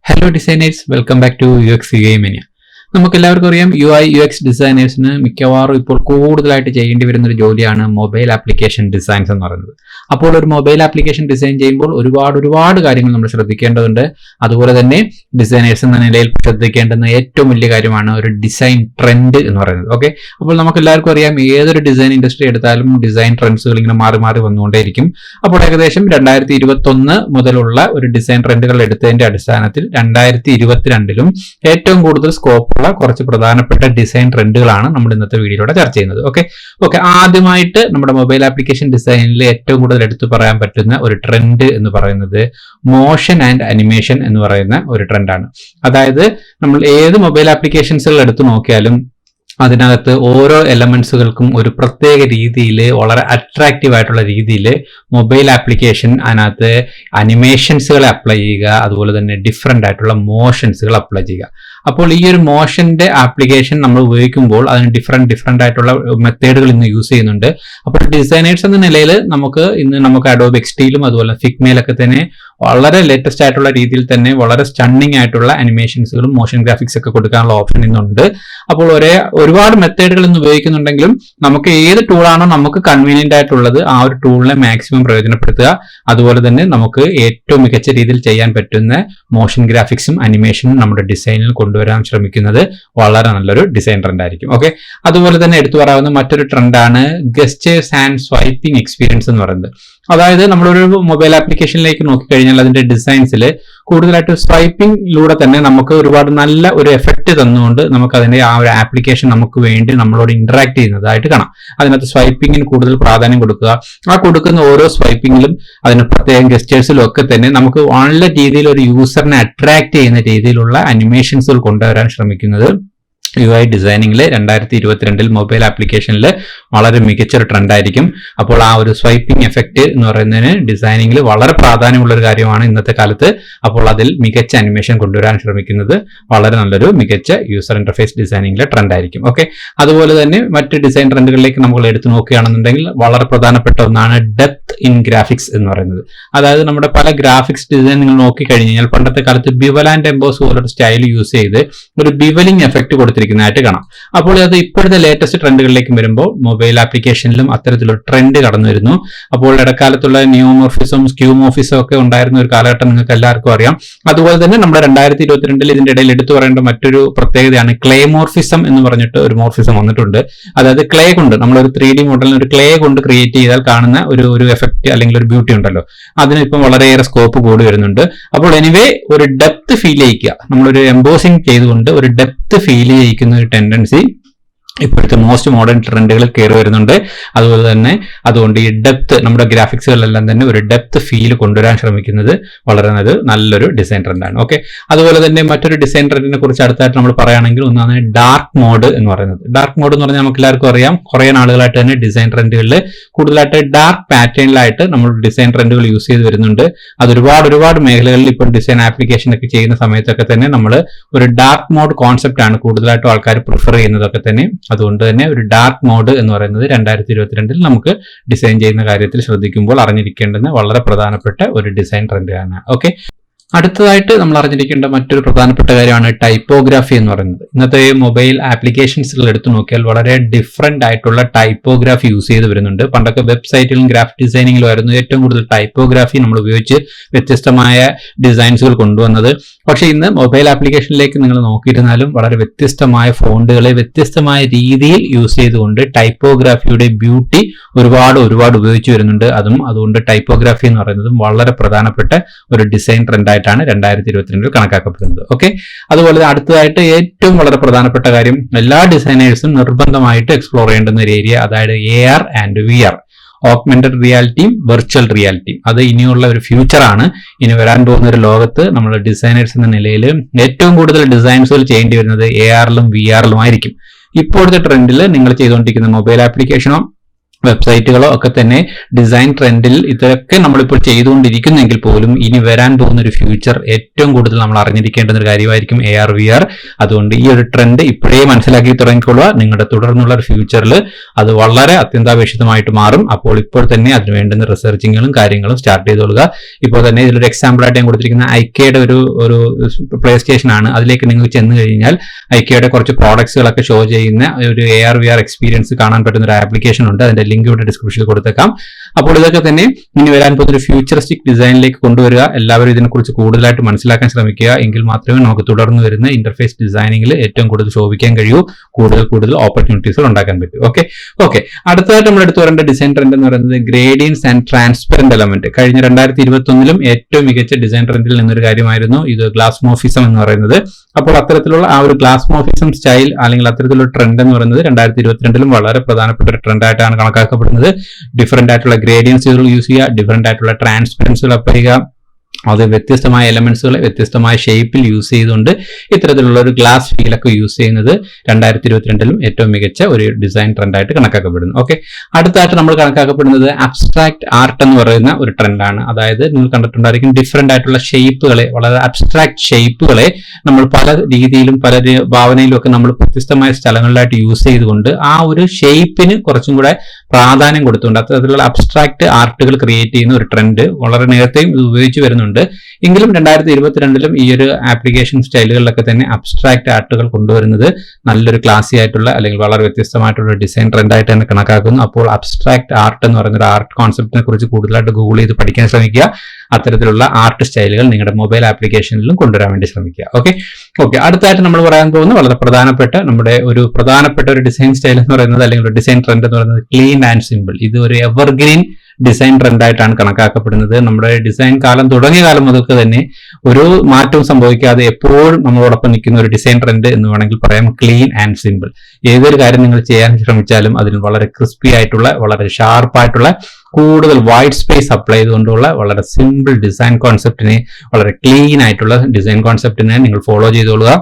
Hello designers, welcome back to uxuimania. നമുക്കെല്ലാവർക്കും അറിയാം UI/UX ഡിസൈനേഴ്സിന് മിക്കവാറും ഇപ്പോൾ കൂടുതലായിട്ട് ചെയ്യേണ്ടി വരുന്ന ഒരു ജോലിയാണ് മൊബൈൽ ആപ്ലിക്കേഷൻ ഡിസൈൻസ് എന്ന് പറയുന്നത്. അപ്പോൾ ഒരു മൊബൈൽ ആപ്ലിക്കേഷൻ ഡിസൈൻ ചെയ്യുമ്പോൾ ഒരുപാട് കാര്യങ്ങൾ നമ്മൾ ശ്രദ്ധിക്കേണ്ടതുണ്ട്. അതുപോലെ തന്നെ ഡിസൈനേഴ്സ് എന്ന നിലയിൽ ശ്രദ്ധിക്കേണ്ടുന്ന ഏറ്റവും വലിയ കാര്യമാണ് ഒരു ഡിസൈൻ ട്രെൻഡ് എന്ന് പറയുന്നത്. ഓക്കെ, അപ്പോൾ നമുക്ക് എല്ലാവർക്കും അറിയാം ഏതൊരു ഡിസൈൻ ഇൻഡസ്ട്രി എടുത്താലും ഡിസൈൻ ട്രെൻഡ്സുകൾ ഇങ്ങനെ മാറി മാറി വന്നുകൊണ്ടേയിരിക്കും. അപ്പോൾ ഏകദേശം 2021 മുതലുള്ള ഒരു ഡിസൈൻ ട്രെൻഡുകൾ എടുത്തതിന്റെ അടിസ്ഥാനത്തിൽ 2022ലും ഏറ്റവും കൂടുതൽ സ്കോപ്പ് കുറച്ച് പ്രധാനപ്പെട്ട ഡിസൈൻ ട്രെൻഡുകളാണ് നമ്മൾ ഇന്നത്തെ വീഡിയോയിലൂടെ ചർച്ച ചെയ്യുന്നത്. ഓക്കെ, ആദ്യമായിട്ട് നമ്മുടെ മൊബൈൽ ആപ്ലിക്കേഷൻ ഡിസൈനിൽ ഏറ്റവും കൂടുതൽ എടുത്തു പറയാൻ പറ്റുന്ന ഒരു ട്രെൻഡ് എന്ന് പറയുന്നത് മോഷൻ ആൻഡ് അനിമേഷൻ എന്ന് പറയുന്ന ഒരു ട്രെൻഡാണ്. അതായത് നമ്മൾ ഏത് മൊബൈൽ ആപ്ലിക്കേഷൻസുകൾ എടുത്തു നോക്കിയാലും അതിനകത്ത് ഓരോ എലമെന്റ്സുകൾക്കും ഒരു പ്രത്യേക രീതിയിൽ വളരെ അട്രാക്റ്റീവ് ആയിട്ടുള്ള രീതിയിൽ മൊബൈൽ ആപ്ലിക്കേഷൻ അതിനകത്ത് അനിമേഷൻസുകളെ അപ്ലൈ ചെയ്യുക, അതുപോലെ തന്നെ ഡിഫറെന്റ് ആയിട്ടുള്ള മോഷൻസുകൾ അപ്ലൈ ചെയ്യുക. അപ്പോൾ ഈ ഒരു മോഷന്റെ ആപ്ലിക്കേഷൻ നമ്മൾ ഉപയോഗിക്കുമ്പോൾ അതിന് ഡിഫറെന്റ് ആയിട്ടുള്ള മെത്തേഡുകൾ ഇന്ന് യൂസ് ചെയ്യുന്നുണ്ട്. അപ്പോൾ ഡിസൈനേഴ്സ് എന്ന നിലയിൽ നമുക്ക് Adobe XDയിലും അതുപോലെ ഫിഗ്മയിലൊക്കെ തന്നെ വളരെ ലേറ്റസ്റ്റ് ആയിട്ടുള്ള രീതിയിൽ തന്നെ വളരെ സ്റ്റണ്ണിങ് ആയിട്ടുള്ള അനിമേഷൻസുകളും മോഷൻ ഗ്രാഫിക്സ് ഒക്കെ കൊടുക്കാനുള്ള ഓപ്ഷൻ ഇന്നുണ്ട്. അപ്പോൾ ഒരുപാട് മെത്തേഡുകൾ ഇന്ന് ഉപയോഗിക്കുന്നുണ്ടെങ്കിലും നമുക്ക് ഏത് ടൂളാണോ നമുക്ക് കൺവീനിയന്റ് ആയിട്ടുള്ളത് ആ ഒരു ടൂളിനെ മാക്സിമം പ്രയോജനപ്പെടുത്തുക. അതുപോലെ തന്നെ നമുക്ക് ഏറ്റവും മികച്ച രീതിയിൽ ചെയ്യാൻ പറ്റുന്ന മോഷൻ ഗ്രാഫിക്സും അനിമേഷനും നമ്മുടെ ഡിസൈനിൽ കൊണ്ടുവരാൻ ശ്രമിക്കുന്നത് വളരെ നല്ലൊരു ഡിസൈൻ ട്രെൻഡ് ആയിരിക്കും. ഓക്കെ, അതുപോലെ തന്നെ എടുത്തു പറയാവുന്ന മറ്റൊരു ട്രെൻഡാണ് ഗസ്റ്റേഴ്സ് ആൻഡ് സ്വൈപ്പിംഗ് എക്സ്പീരിയൻസ് എന്ന് പറയുന്നത്. അതായത് നമ്മളൊരു മൊബൈൽ ആപ്ലിക്കേഷനിലേക്ക് നോക്കിക്കഴിഞ്ഞാൽ അതിന്റെ ഡിസൈൻസിൽ കൂടുതലായിട്ട് സ്വൈപ്പിംഗിലൂടെ തന്നെ നമുക്ക് ഒരുപാട് നല്ല ഒരു എഫക്റ്റ് തന്നുകൊണ്ട് നമുക്ക് അതിന്റെ ആ ഒരു ആപ്ലിക്കേഷൻ നമുക്ക് വേണ്ടി നമ്മളോട് ഇന്ററാക്ട് ചെയ്യുന്നതായിട്ട് കാണാം. അതിനകത്ത് സ്വൈപ്പിങ്ങിന് കൂടുതൽ പ്രാധാന്യം കൊടുക്കുക. ആ കൊടുക്കുന്ന ഓരോ സ്വൈപ്പിങ്ങിലും അതിന് പ്രത്യേകം ഗസ്റ്റേഴ്സിലും ഒക്കെ തന്നെ നമുക്ക് നല്ല രീതിയിൽ ഒരു യൂസറിനെ അട്രാക്ട് ചെയ്യുന്ന രീതിയിലുള്ള അനിമേഷൻസുകൾ കൊണ്ടുവരാൻ ശ്രമിക്കുന്നത് UI ഡിസൈനിങ്ങിൽ 2022 മൊബൈൽ ആപ്ലിക്കേഷനിൽ വളരെ മികച്ചൊരു ട്രെൻഡായിരിക്കും. അപ്പോൾ ആ ഒരു സ്വൈപ്പിംഗ് എഫക്റ്റ് എന്ന് പറയുന്നതിന് ഡിസൈനിങ്ങിൽ വളരെ പ്രാധാന്യമുള്ള ഒരു കാര്യമാണ് ഇന്നത്തെ കാലത്ത്. അപ്പോൾ അതിൽ മികച്ച അനിമേഷൻ കൊണ്ടുവരാൻ ശ്രമിക്കുന്നത് വളരെ നല്ലൊരു മികച്ച യൂസർ ഇന്റർഫേസ് ഡിസൈനിങ്ങിലെ ട്രെൻഡായിരിക്കും. ഓക്കെ, അതുപോലെ തന്നെ മറ്റ് ഡിസൈൻ ട്രെൻഡുകളിലേക്ക് നമ്മൾ എടുത്തു നോക്കുകയാണെന്നുണ്ടെങ്കിൽ വളരെ പ്രധാനപ്പെട്ട ഒന്നാണ് ഡെപ്ത് ഇൻ ഗ്രാഫിക്സ് എന്ന് പറയുന്നത്. അതായത് നമ്മുടെ പല ഗ്രാഫിക്സ് ഡിസൈൻ നിങ്ങൾ നോക്കിക്കഴിഞ്ഞാൽ പണ്ടത്തെ കാലത്ത് ബിവൽ ആൻഡ് എംബോസ് പോലൊരു സ്റ്റൈൽ യൂസ് ചെയ്ത് ഒരു ബിവലിംഗ് എഫക്റ്റ് കൊടുത്തിരിക്കുന്നതായിട്ട് കാണാം. അപ്പോൾ അത് ഇപ്പോഴത്തെ ലേറ്റസ്റ്റ് ട്രെൻഡുകളിലേക്ക് വരുമ്പോൾ മൊബൈൽ ആപ്ലിക്കേഷനിലും അത്തരത്തിലൊരു ട്രെൻഡ് കടന്നു വരുന്നു. അപ്പോൾ ഇടക്കാലത്തുള്ള നിയോമോർഫിസം സ്ക്യൂമോർഫിസം ഒക്കെ ഉണ്ടായിരുന്ന ഒരു കാലഘട്ടം നിങ്ങൾക്ക് എല്ലാവർക്കും അറിയാം. അതുപോലെ തന്നെ നമ്മുടെ 2022 ഇതിന്റെ ഇടയിൽ എടുത്തു പറയേണ്ട മറ്റൊരു പ്രത്യേകതയാണ് ക്ലേമോർഫിസം എന്ന് പറഞ്ഞിട്ട് ഒരു മോർഫിസം വന്നിട്ടുണ്ട്. അതായത് ക്ലേ കൊണ്ട് നമ്മളൊരു 3D മോഡലിന് ഒരു ക്ലേ കൊണ്ട് ക്രിയേറ്റ് ചെയ്താൽ കാണുന്ന ഒരു എഫക്റ്റ് അല്ലെങ്കിൽ ഒരു ബ്യൂട്ടി ഉണ്ടല്ലോ, അതിന് ഇപ്പം വളരെയേറെ സ്കോപ്പ് കൂടി വരുന്നുണ്ട്. അപ്പോൾ എനിവേ ഒരു ഡെപ്ത് ഫീൽ ചെയ്യിക്കുക, നമ്മളൊരു എംബോസിംഗ് ചെയ്തുകൊണ്ട് ഒരു ഡെപ്ത് ഫീൽ ചെയ്യിക്കുന്ന ഒരു ടെൻഡൻസി ഇപ്പോഴത്തെ മോസ്റ്റ് മോഡേൺ ട്രെൻഡുകളിൽ കയറി വരുന്നുണ്ട്. അതുപോലെ തന്നെ അതുകൊണ്ട് ഈ ഡെപ്ത് നമ്മുടെ ഗ്രാഫിക്സുകളിലെല്ലാം തന്നെ ഒരു ഡെപ്ത് ഫീൽ കൊണ്ടുവരാൻ ശ്രമിക്കുന്നത് വളരെ നല്ലൊരു ഡിസൈൻ ട്രെൻഡാണ്. ഓക്കെ, അതുപോലെ തന്നെ മറ്റൊരു ഡിസൈൻ ട്രെൻഡിനെ കുറിച്ച് അടുത്തായിട്ട് നമ്മൾ പറയുകയാണെങ്കിൽ ഒന്നാണ് ഡാർക്ക് മോഡ് എന്ന് പറയുന്നത്. ഡാർക്ക് മോഡ് എന്ന് പറഞ്ഞാൽ നമുക്ക് എല്ലാവർക്കും അറിയാം, കുറേ നാളുകളായിട്ട് തന്നെ ഡിസൈൻ ട്രെൻഡുകളിൽ കൂടുതലായിട്ട് ഡാർക്ക് പാറ്റേണിലായിട്ട് നമ്മൾ ഡിസൈൻ ട്രെൻഡുകൾ യൂസ് ചെയ്ത് വരുന്നുണ്ട്. അത് ഒരുപാട് മേഖലകളിൽ ഇപ്പോൾ ഡിസൈൻ ആപ്ലിക്കേഷൻ ഒക്കെ ചെയ്യുന്ന സമയത്തൊക്കെ തന്നെ നമ്മൾ ഒരു ഡാർക്ക് മോഡ് കോൺസെപ്റ്റ് ആണ് കൂടുതലായിട്ടും ആൾക്കാർ പ്രിഫർ ചെയ്യുന്നതൊക്കെ തന്നെ. അതുകൊണ്ട് തന്നെ ഒരു ഡാർക്ക് മോഡ് എന്ന് പറയുന്നത് 2022 നമുക്ക് ഡിസൈൻ ചെയ്യുന്ന കാര്യത്തിൽ ശ്രദ്ധിക്കുമ്പോൾ അറിഞ്ഞിരിക്കേണ്ടുന്ന വളരെ പ്രധാനപ്പെട്ട ഒരു ഡിസൈൻ ട്രെൻഡാണ്. ഓക്കെ, അടുത്തതായിട്ട് നമ്മൾ അറിഞ്ഞിരിക്കേണ്ട മറ്റൊരു പ്രധാനപ്പെട്ട കാര്യമാണ് ടൈപ്പോഗ്രാഫി എന്ന് പറയുന്നത്. ഇന്നത്തെ മൊബൈൽ ആപ്ലിക്കേഷൻസുകൾ എടുത്തു നോക്കിയാൽ വളരെ ഡിഫറെന്റ് ആയിട്ടുള്ള ടൈപ്പോഗ്രാഫി യൂസ് ചെയ്ത് വരുന്നുണ്ട്. പണ്ടൊക്കെ വെബ്സൈറ്റിലും ഗ്രാഫിക് ഡിസൈനിങ്ങിലും ആയിരുന്നു ഏറ്റവും കൂടുതൽ ടൈപ്പോഗ്രാഫി നമ്മൾ ഉപയോഗിച്ച് വ്യത്യസ്തമായ ഡിസൈൻസുകൾ കൊണ്ടുവന്നത്. പക്ഷേ ഇന്ന് മൊബൈൽ ആപ്ലിക്കേഷനിലേക്ക് നിങ്ങൾ നോക്കിയിരുന്നാലും വളരെ വ്യത്യസ്തമായ ഫോണ്ടുകളെ വ്യത്യസ്തമായ രീതിയിൽ യൂസ് ചെയ്തുകൊണ്ട് ടൈപ്പോഗ്രാഫിയുടെ ബ്യൂട്ടി ഒരുപാട് ഉപയോഗിച്ച് വരുന്നുണ്ട്. അതുകൊണ്ട് ടൈപ്പോഗ്രാഫി എന്ന് പറയുന്നതും വളരെ പ്രധാനപ്പെട്ട ഒരു ഡിസൈൻ ട്രെൻഡായിട്ടാണ് 2022 കണക്കാക്കപ്പെടുന്നത്. ഓക്കെ, അതുപോലെ അടുത്തതായിട്ട് ഏറ്റവും വളരെ പ്രധാനപ്പെട്ട കാര്യം എല്ലാ ഡിസൈനേഴ്സും നിർബന്ധമായിട്ട് എക്സ്പ്ലോർ ചെയ്യേണ്ടുന്ന ഒരു ഏരിയ, അതായത് AR ആൻഡ് VR, ഓഗ്മെന്റഡ് റിയാലിറ്റിയും വെർച്വൽ റിയാലിറ്റിയും. അത് ഇനിയുള്ള ഒരു ഫ്യൂച്ചറാണ്. ഇനി വരാൻ പോകുന്ന ഒരു ലോകത്ത് നമ്മൾ ഡിസൈനേഴ്സ് എന്ന നിലയിൽ ഏറ്റവും കൂടുതൽ ഡിസൈൻസുകൾ ചെയ്യേണ്ടി വരുന്നത് ARലും VR ആയിരിക്കും. ഇപ്പോഴത്തെ ട്രെൻഡിൽ നിങ്ങൾ ചെയ്തുകൊണ്ടിരിക്കുന്ന മൊബൈൽ ആപ്ലിക്കേഷനോ വെബ്സൈറ്റുകളോ ഒക്കെ തന്നെ ഡിസൈൻ ട്രെൻഡിൽ ഇതൊക്കെ നമ്മളിപ്പോൾ ചെയ്തുകൊണ്ടിരിക്കുന്നെങ്കിൽ പോലും ഇനി വരാൻ പോകുന്ന ഒരു ഫ്യൂച്ചർ ഏറ്റവും കൂടുതൽ നമ്മൾ അറിഞ്ഞിരിക്കേണ്ടുന്ന ഒരു കാര്യമായിരിക്കും AR VR. അതുകൊണ്ട് ഈ ഒരു ട്രെൻഡ് ഇപ്പോഴേ മനസ്സിലാക്കി തുടങ്ങിക്കൊള്ളുക. നിങ്ങളുടെ തുടർന്നുള്ള ഒരു ഫ്യൂച്ചറിൽ അത് വളരെ അത്യന്താപേക്ഷിതമായിട്ട് മാറും. അപ്പോൾ ഇപ്പോൾ തന്നെ അതിന് വേണ്ടുന്ന റിസർച്ചിങ്ങുകളും കാര്യങ്ങളും സ്റ്റാർട്ട് ചെയ്തോളുക. ഇപ്പോൾ തന്നെ ഇതിലൊരു എക്സാമ്പിൾ ആയിട്ട് ഞാൻ കൊടുത്തിരിക്കുന്ന ഐക്കയുടെ ഒരു പ്ലേ സ്റ്റേഷൻ ആണ്. അതിലേക്ക് നിങ്ങൾ ചെന്ന് കഴിഞ്ഞാൽ ഐക്കയുടെ കുറച്ച് പ്രോഡക്ട്സുകളൊക്കെ ഷോ ചെയ്യുന്ന ഒരു AR VR എക്സ്പീരിയൻസ് കാണാൻ പറ്റുന്ന ഒരു ആപ്ലിക്കേഷൻ ഉണ്ട്. അതിന്റെ ലിങ്ക് ഇവിടെ ഡിസ്ക്രിപ്ഷനിൽ കൊടുത്തേക്കാം. അപ്പോൾ ഇതൊക്കെ തന്നെ ഇനി വരാൻ പോകുന്ന ഒരു ഫ്യൂച്ചറിസ്റ്റിക് ഡിസൈനിലേക്ക് കൊണ്ടുവരിക. എല്ലാവരും ഇതിനെക്കുറിച്ച് കൂടുതലായിട്ട് മനസ്സിലാക്കാൻ ശ്രമിക്കുക. എങ്കിൽ മാത്രമേ നമുക്ക് തുടർന്ന് വരുന്ന ഇന്റർഫേസ് ഡിസൈനിങ്ങിൽ ഏറ്റവും കൂടുതൽ ശോഭിക്കാൻ കഴിയൂ, കൂടുതൽ ഓപ്പർച്യൂണിറ്റീസുകൾ ഉണ്ടാക്കാൻ പറ്റൂ. ഓക്കെ അടുത്തതായിട്ട് നമ്മൾ എടുത്തു വരേണ്ട ഡിസൈൻ ട്രെൻഡ് എന്ന് പറയുന്നത് ഗ്രേഡിയൻസ് ആൻഡ് ട്രാൻസ്പെറന്റ് എലമെന്റ്. കഴിഞ്ഞ 2021 ഏറ്റവും മികച്ച ഡിസൈൻ ട്രെൻഡിൽ നിന്നൊരു കാര്യമായിരുന്നു ഇത് ഗ്ലാസ്മോർഫിസം എന്ന് പറയുന്നത്. അപ്പോൾ അത്തരത്തിലുള്ള ആ ഒരു ഗ്ലാസ്മോർഫിസം സ്റ്റൈൽ അല്ലെങ്കിൽ അത്തരത്തിലുള്ള ട്രെൻഡ് എന്ന് പറയുന്നത് 2022 വളരെ പ്രധാനപ്പെട്ട ഒരു ട്രെൻഡായിട്ടാണ് കണക്കാക്കപ്പെടുന്നത്. ഡിഫറെന്റ് ആയിട്ടുള്ള ഗ്രേഡിയൻസുകൾ യൂസ് ചെയ്യുക, ഡിഫറെന്റ് ആയിട്ടുള്ള ട്രാൻസ്പെറൻസുകൾ അപ്ലൈ ചെയ്യുക, അത് വ്യത്യസ്തമായ എലമെന്റ്സുകളെ വ്യത്യസ്തമായ ഷേപ്പിൽ യൂസ് ചെയ്തുകൊണ്ട് ഇത്തരത്തിലുള്ള ഒരു ഗ്ലാസ് ഫീലൊക്കെ യൂസ് ചെയ്യുന്നത് 2022 ഏറ്റവും മികച്ച ഒരു ഡിസൈൻ ട്രെൻഡായിട്ട് കണക്കാക്കപ്പെടുന്നു. അടുത്തായിട്ട് നമ്മൾ കണക്കാക്കപ്പെടുന്നത് അബ്സ്ട്രാക്ട് ആർട്ട് എന്ന് പറയുന്ന ഒരു ട്രെൻഡാണ്. അതായത് നിങ്ങൾ കണ്ടിട്ടുണ്ടായിരിക്കും ഡിഫറെന്റ് ആയിട്ടുള്ള ഷേപ്പുകളെ, വളരെ അബ്സ്ട്രാക്ട് ഷേപ്പുകളെ നമ്മൾ പല രീതിയിലും പല ഭാവനയിലും ഒക്കെ നമ്മൾ വ്യത്യസ്തമായ സ്ഥലങ്ങളിലായിട്ട് യൂസ് ചെയ്തുകൊണ്ട് ആ ഒരു ഷേപ്പിന് കുറച്ചും കൂടെ പ്രാധാന്യം കൊടുത്തുകൊണ്ട് അത്തരത്തിലുള്ള അബ്സ്ട്രാക്ട് ആർട്ടുകൾ ക്രിയേറ്റ് ചെയ്യുന്ന ഒരു ട്രെൻഡ് വളരെ നേരത്തെയും ഇത് ഉപയോഗിച്ച് വരുന്നുണ്ട്. എങ്കിലും 2022 ഈ ഒരു ആപ്ലിക്കേഷൻ സ്റ്റൈലുകളിലൊക്കെ തന്നെ അബ്സ്ട്രാക്ട് ആർട്ടുകൾ കൊണ്ടുവരുന്നത് നല്ലൊരു ക്ലാസി ആയിട്ടുള്ള അല്ലെങ്കിൽ വളരെ വ്യത്യസ്തമായിട്ടുള്ള ഡിസൈൻ ട്രെൻഡായിട്ട് തന്നെ കണക്കാക്കുന്നു. അപ്പോൾ അബ്സ്ട്രാക്ട് ആർട്ട് എന്ന് പറയുന്ന ഒരു ആർട്ട് കോൺസെപ്റ്റിനെ കുറിച്ച് കൂടുതലായിട്ട് ഗൂഗിൾ ചെയ്ത് പഠിക്കാൻ ശ്രമിക്കുക. അത്തരത്തിലുള്ള ആർട്ട് സ്റ്റൈലുകൾ നിങ്ങളുടെ മൊബൈൽ ആപ്ലിക്കേഷനിലും കൊണ്ടുവരാൻ വേണ്ടി ശ്രമിക്കുക. ഓക്കെ അടുത്തായിട്ട് നമ്മൾ പറയാൻ പോകുന്ന വളരെ പ്രധാനപ്പെട്ട ഒരു ഡിസൈൻ സ്റ്റൈൽ എന്ന് പറയുന്നത് അല്ലെങ്കിൽ ഒരു ഡിസൈൻ ട്രെൻഡ് എന്ന് പറയുന്നത് ക്ലീൻ ആൻഡ് സിമ്പിൾ. ഇത് ഒരു എവർഗ്രീൻ ഡിസൈൻ ട്രെൻഡായിട്ടാണ് കണക്കാക്കപ്പെടുന്നത്. നമ്മുടെ ഡിസൈൻ കാലം തുടങ്ങിയ കാലം മുതൽക്ക് തന്നെ ഒരു മാറ്റവും സംഭവിക്കാതെ എപ്പോഴും നമ്മളോടൊപ്പം നിൽക്കുന്ന ഒരു ഡിസൈൻ ട്രെൻഡ് എന്ന് വേണമെങ്കിൽ പറയാം ക്ലീൻ ആൻഡ് സിമ്പിൾ. ഏതൊരു കാര്യം നിങ്ങൾ ചെയ്യാൻ ശ്രമിച്ചാലും അതിൽ വളരെ ക്രിസ്പി ആയിട്ടുള്ള, വളരെ ഷാർപ്പായിട്ടുള്ള, കൂടുതൽ വൈറ്റ് സ്പേസ് അപ്ലൈ ചെയ്തുകൊണ്ടുള്ള വളരെ സിമ്പിൾ ഡിസൈൻ കോൺസെപ്റ്റിനെ, വളരെ ക്ലീൻ ആയിട്ടുള്ള ഡിസൈൻ കോൺസെപ്റ്റിനെ നിങ്ങൾ ഫോളോ ചെയ്തോളുക.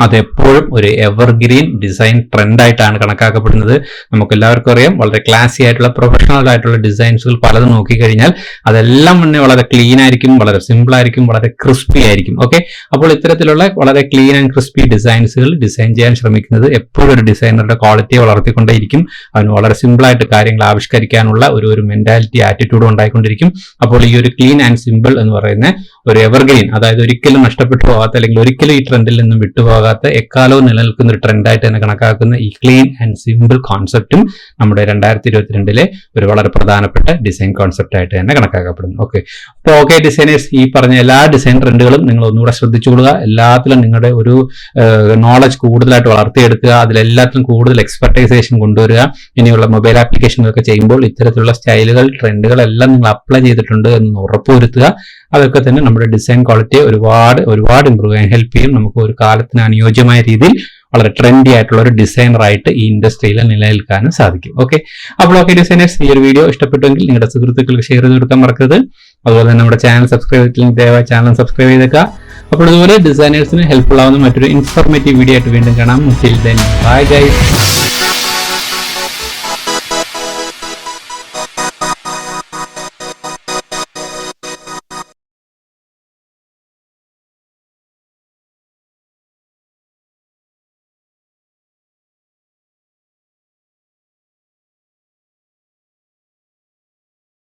അതെപ്പോഴും ഒരു എവർഗ്രീൻ ഡിസൈൻ ട്രെൻഡായിട്ടാണ് കണക്കാക്കപ്പെടുന്നത്. നമുക്ക് എല്ലാവർക്കും അറിയാം വളരെ ക്ലാസി ആയിട്ടുള്ള പ്രൊഫഷണൽ ആയിട്ടുള്ള ഡിസൈൻസുകൾ പലതും നോക്കിക്കഴിഞ്ഞാൽ അതെല്ലാം തന്നെ വളരെ ക്ലീൻ ആയിരിക്കും, വളരെ സിമ്പിൾ ആയിരിക്കും, വളരെ ക്രിസ്പി ആയിരിക്കും. അപ്പോൾ ഇത്തരത്തിലുള്ള വളരെ ക്ലീൻ ആൻഡ് ക്രിസ്പി ഡിസൈൻസുകൾ ഡിസൈൻ ചെയ്യാൻ ശ്രമിക്കുന്നത് എപ്പോഴും ഒരു ഡിസൈനറുടെ ക്വാളിറ്റിയെ വളർത്തിക്കൊണ്ടേയിരിക്കും. അവന് വളരെ സിമ്പിൾ ആയിട്ട് കാര്യങ്ങൾ ആവിഷ്കരിക്കാനുള്ള ഒരു മെന്റാലിറ്റി, ആറ്റിറ്റ്യൂഡ് ഉണ്ടായിക്കൊണ്ടിരിക്കും. അപ്പോൾ ഈ ഒരു ക്ലീൻ ആൻഡ് സിമ്പിൾ എന്ന് പറയുന്ന ഒരു എവർഗ്രീൻ, അതായത് ഒരിക്കലും നഷ്ടപ്പെട്ടു പോകാത്ത അല്ലെങ്കിൽ ഒരിക്കലും ഈ ട്രെൻഡിൽ നിന്നും വിട്ടുപോകാത്ത എക്കാലവും നിലനിൽക്കുന്ന ഒരു ട്രെൻഡായിട്ട് തന്നെ കണക്കാക്കുന്ന ഈ ക്ലീൻ ആൻഡ് സിമ്പിൾ കോൺസെപ്റ്റും നമ്മുടെ 2022 ഒരു വളരെ പ്രധാനപ്പെട്ട ഡിസൈൻ കോൺസെപ്റ്റ് ആയിട്ട് തന്നെ കണക്കാക്കപ്പെടുന്നു. അപ്പോൾ ഡിസൈനേഴ്സ്, ഈ പറഞ്ഞ എല്ലാ ഡിസൈൻ ട്രെൻഡുകളും നിങ്ങൾ ഒന്നുകൂടെ ശ്രദ്ധിച്ചുകൊള്ളുക. എല്ലാത്തിലും നിങ്ങളുടെ ഒരു നോളജ് കൂടുതലായിട്ട് വളർത്തിയെടുക്കുക. അതിലെല്ലാത്തിലും കൂടുതൽ എക്സ്പെർട്ടൈസേഷൻ കൊണ്ടുവരിക. ഇനിയുള്ള മൊബൈൽ ആപ്ലിക്കേഷനുകളൊക്കെ ചെയ്യുമ്പോൾ ഇത്തരത്തിലുള്ള സ്റ്റൈലുകൾ, ട്രെൻഡുകൾ എല്ലാം നിങ്ങൾ അപ്ലൈ ചെയ്തിട്ടുണ്ട് എന്ന് ഉറപ്പുവരുത്തുക. അതൊക്കെ തന്നെ നമ്മുടെ ഡിസൈൻ ക്വാളിറ്റിയെ ഒരുപാട് ഇമ്പ്രൂവ് ചെയ്യാൻ ഹെൽപ്പ് ചെയ്യും. നമുക്ക് ഒരു കാലത്തിന് അനുയോജ്യമായ രീതിയിൽ വളരെ ട്രെൻഡി ആയിട്ടുള്ള ഒരു ഡിസൈനറായിട്ട് ഈ ഇൻഡസ്ട്രിയിൽ നിലനിൽക്കാനും സാധിക്കും. അപ്പോൾ ഡിസൈനേഴ്സ്, ഈ ഒരു വീഡിയോ ഇഷ്ടപ്പെട്ടുവെങ്കിൽ നിങ്ങളുടെ സുഹൃത്തുക്കൾക്ക് ഷെയർ ചെയ്ത് കൊടുക്കാൻ മറക്കരുത്. അതുപോലെ തന്നെ നമ്മുടെ ചാനൽ സബ്സ്ക്രൈബ് ചെയ്തില്ലെങ്കിൽ ദയവായി ചാനൽ സബ്സ്ക്രൈബ് ചെയ്തേക്കുക. അപ്പോൾ ഇതുപോലെ ഡിസൈനേഴ്സിന് ഹെൽപ്ഫുൾ ആവുന്ന മറ്റൊരു ഇൻഫോർമേറ്റീവ് വീഡിയോ ആയിട്ട് വീണ്ടും കാണാം. Till then, bye guys.